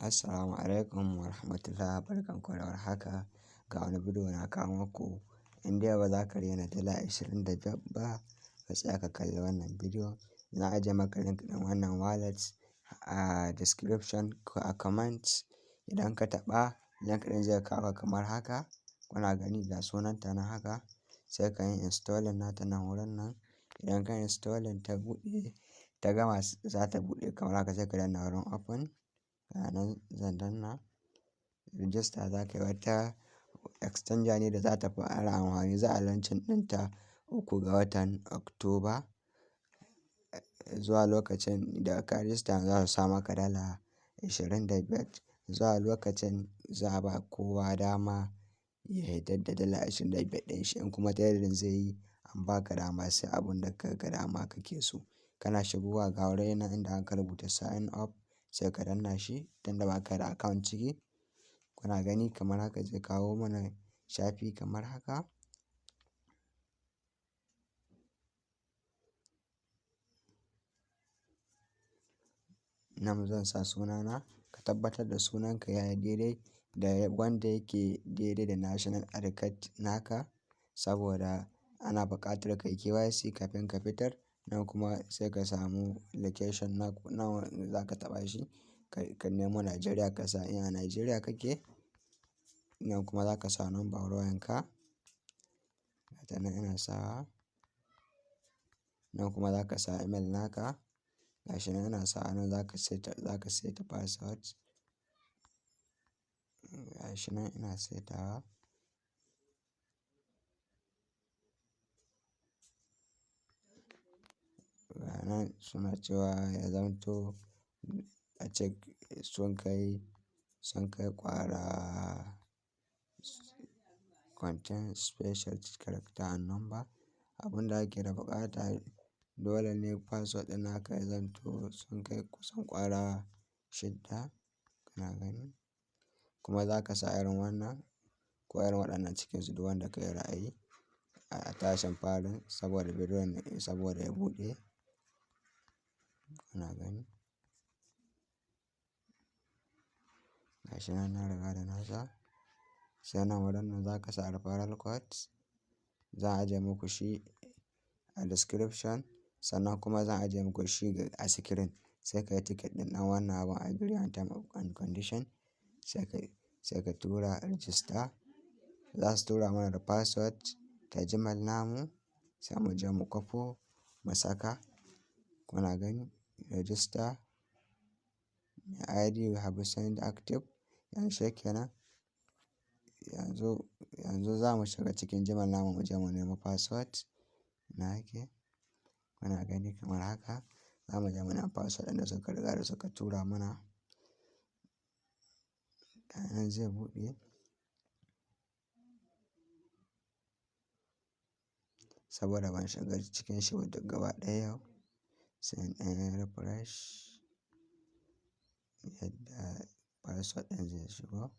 Assalamu alaikum wa rahmatullah, barkanku da warhaka. Ga wani bidiyo na kawo muku. In dai ba za ka rena dala 25 ba, ka tsaya ka kalli wannan bidiyo. Na ajiye maka link ɗin wannan wallet a description ko a comment. Idan ka taɓa link ɗin zai kawo kamar haka. Kuna gani da sunanta na haka. Sai ka yi installing nata nan wurin nan. Idan ka yi installing ta buɗe, ta gama za ta buɗe kamar haka, sai ka danna wurin open. Nan zan danna register. Za ka yi wata exchanger ne da za ta fara amfani. Za a launching ɗinta 3 ga watan Oktoba. Zuwa lokacin da ka register za su sa maka dala 25. Zuwa lokacin za a ba kowa dama ya hitar da dala 25 ɗin shi. In kuma trading zai yi, an ba ka dama sai abun da ka ga dama kake so. Kana shigowa ga wurin nan inda aka rubuta sign up, sai ka danna shi tunda ba ka da account ciki. Kuna gani kamar haka zai kawo mana shafi kamar haka. Nan zan sa sunana. Ka tabbatar da sunanka ya yi daidai da wanda yake daidai da national ID card naka, saboda ana buƙatar ka yi KYC kafin ka fitar. Nan kuma sai ka samu location na za ka taɓa shi. Ka nemo Najeriya ka sa in a Najeriya kake. Nan kuma za ka sa number wayanka. Gata nan ina sawa. Nan kuma za ka sa email naka. Gashi nan ina sawa. Nan za ka seta password. Gashi nan ina setawa. Ga nan suna cewa ya zamto a ce sun kai ƙwara contain special character and number. Abun da ake da buƙata dole ne password ɗin naka ya zamto sun kai kusan ƙwara 6. Kana gani? Kuma za ka sa irin wannan ko irin waɗannan cikinsu duk wanda ka yi ra'ayi a tashin farin saboda bidiyon saboda ya buɗe. Kuna gani? Gashi nan na riga da na sa. Sai nan wurin nan za ka sa referral code. Zan ajiye muku shi a description, sannan kuma zan ajiye muku shi a screen. Sai ka yi ticket ɗin ɗan wannan abun agree on term and condition. Sai ka tura register. Za su tura mana da password ta Gmail namu. Sai mu je mu kwafo mu saka. Kuna gani? Register. ID you have sent active. Yanzu shikenan. Yanzu za mu shiga cikin Gmail namu mu je mu nemo password. Ina yake? Kuna gani kamar haka. Za mu je mu nemo password ɗin da suka riga da suka tura mana. Nan zai buɗe. Saboda ban shiga cikin shi ba duk gaba ɗaya yau. Sai in ɗan yi refresh yadda password ɗin zai shigo.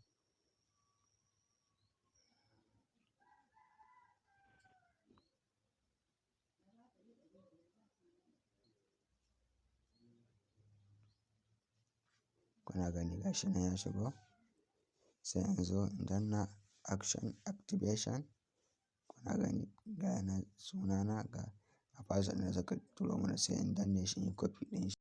Kuna gani gashi nan ya shigo. Sai in zo in danna action activation. Kuna gani ga nan sunana ga password ɗin da suka turo mana. Sai in danne shi in yi copy ɗin shi.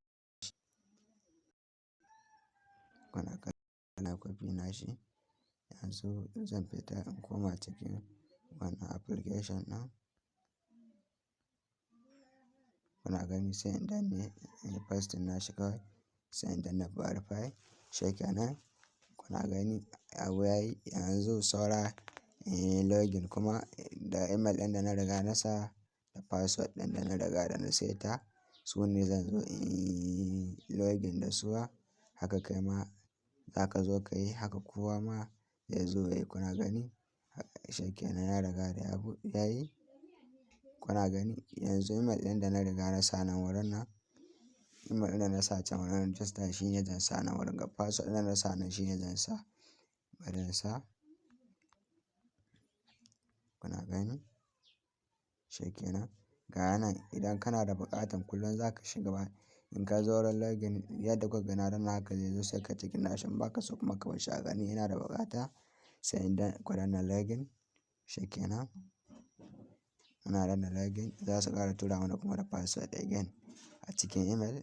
Kuna gani ina copy nashi. Yanzu zan fita in koma cikin wannan application ɗin. Kuna gani sai in danne in yi paste nashi kawai. Sai in danna verify. Shikenan. Kuna gani abu yayi. Yanzu saura in yi login kuma da email ɗin da na riga na sa da password ɗin da na riga da na seta. Su ne zan zo in yi login da su. Haka kai ma za ka zo ka yi. Haka kowa ma zai zo ya yi. Kuna gani? Shikenan ya riga da ya yi. Kuna gani? Yanzu email ɗin da na riga na sa nan wurin nan. Email ɗin da na sa can wurin register shine zan sa nan wurin ga password ɗin da na sa nan shine zan sa. Bari in sa. Kuna gani? Shikenan. Ga nan idan kana da buƙatan kullum za ka shiga In ka zo wurin login yadda kuka ga na danna haka zai zo sai ka tick nashi, in ba ka so kuma ka bar shi a haka. Ni ina da buƙata sai in ku danna login shikenan. Muna danna login za su ƙara tura mana kuma da password again a cikin email.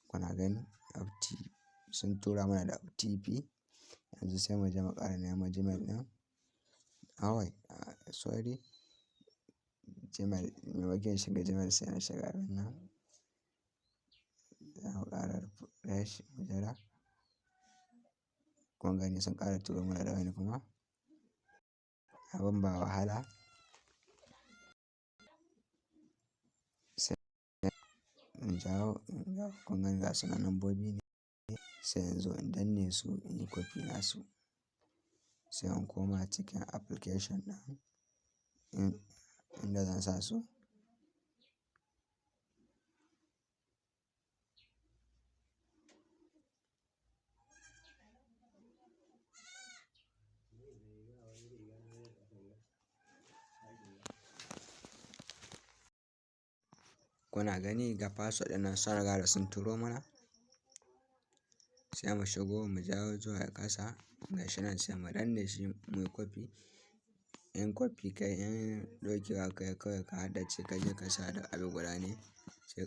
Kuna gani sun tura mana da OTP. Yanzu sai mu je mu ƙara neman Gmail ɗin. Sorry, Gmail, maimakon in shiga Gmail sai na shiga abin nan. Za mu ƙara refresh mu jira. Kun gani sun ƙara turo mana da wani kuma. Abin ba wahala. Sai in jawo kun gani ga su nan lambobi ne. Sai in zo in danne su in yi copy nasu. Sai in koma cikin application ɗin inda zan sa su. Kuna gani ga password ɗin nan sun riga da sun turo mana. Sai mu shigo mu jawo zuwa ƙasa gashi nan sai mu danne shi muyi copy. In copy kai in ɗaukewa kai kawai ka haddace ka je ka sa da abu guda ne.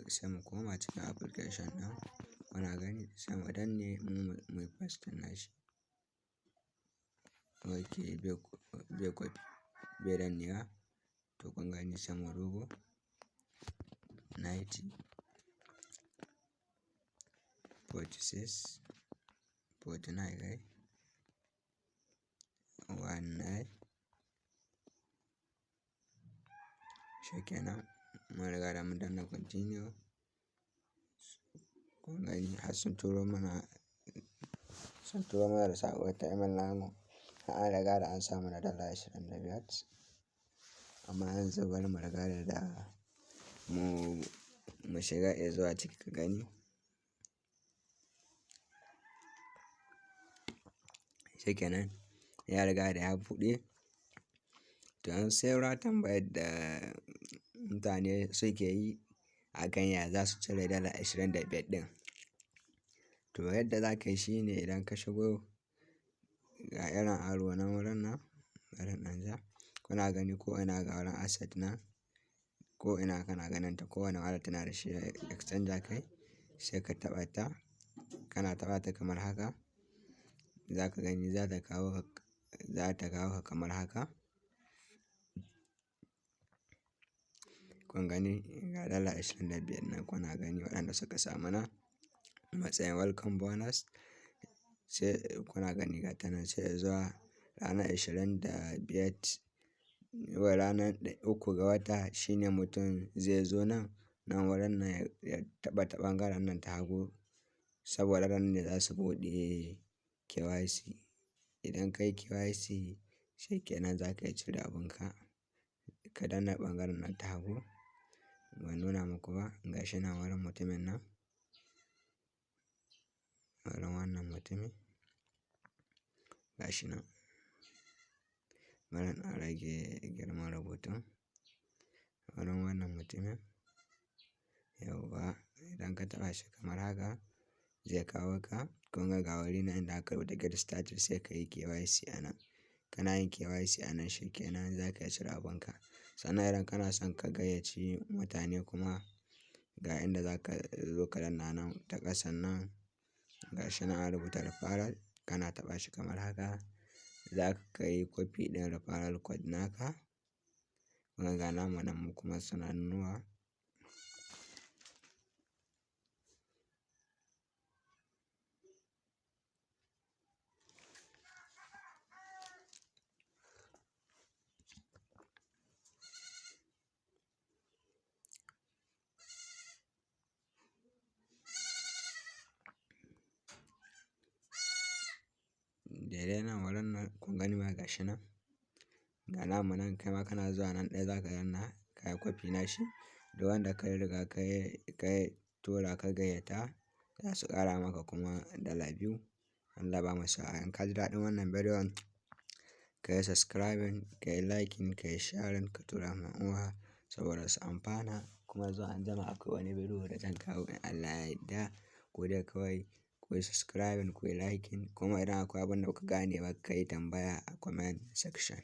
Sai mu koma cikin application ɗin. Kuna gani sai mu danne muyi paste nashi. Okay bai copy bai dannewa. To kun gani sai mu dubo 90 46 49 kai 19 shikenan. Mun riga da mun danna continue. Kun gani har sun turo mana da saƙo ta email namu. An riga da an sa mana $25. Amma yanzu bari mu riga da mu shiga zuwa ciki ka gani. Shikenan ya riga da ya buɗe. To yanzu sai saura tambayar da mutane suke yi a kan ya za su cire $25 ɗin. To yadda za ka yi shine idan ka shigo ga irin arrow nan wurin nan, bari in ɗan ja. Kuna gani ko ina ga wurin asset nan ko ina kana ganin ta kowane wallet tana da shi exchanger kai. Sai ka taɓa ta, kana taɓa ta kamar haka. Za ka gani za ta kawo ka kamar haka. Kun gani ga $25 nan kuna gani waɗanda suka sa mana matsayin welcome bonus. Sai kuna gani ga ta nan sai zuwa ranar 25 ranar 3 ga wata shine mutum zai zo nan wurin nan ya taɓa ta ɓangaren nan ta hagu. Saboda nan ne za su buɗe KYC. Idan ka yi KYC shikenan za ka iya cire abunka. Ka danna ɓangaren nan ta hagu. Ban nuna muku ba gashi nan wurin mutumin nan. Wurin wannan mutumin gashi nan. Bari in ɗan rage girman rubutun. Wurin wannan mutumin yauwa idan ka taɓa shi kamar haka zai kawo ka. Kun ga wuri nan inda aka rubuta get started sai ka yi KYC a nan. Kana yin KYC a nan shikenan za ka iya cire abunka. Sannan idan kana son ka gayyaci mutane kuma ga inda za ka zo ka danna nan ta ƙasan nan gashi nan an rubuta referral. Kana taɓa shi kamar haka. Za ka yi copy ɗin referral code naka. Kun ga namu nan mu kuma suna nunawa. Daidai nan wurin nan kun gani ma gashi nan. Ga namu nan kai ma kana zuwa nan ɗaya za ka danna ka yi copy nashi. Duk wanda ka riga ka tura ka gayyata za su ƙara maka kuma $2. Allah ba mu sa'a. In ka ji daɗin wannan bidiyon ka yi subscribing, ka yi liking, ka yi sharing, ka tura ma 'yan uwa saboda su amfana. kuma zuwa anjima akwai wani bidiyo da zan kawo in Allah ya yarda. Ku dai kawai kuyi subscribing, kuyi liking kuma idan akwai abin da kuka gane ba ka yi tambaya a comment section.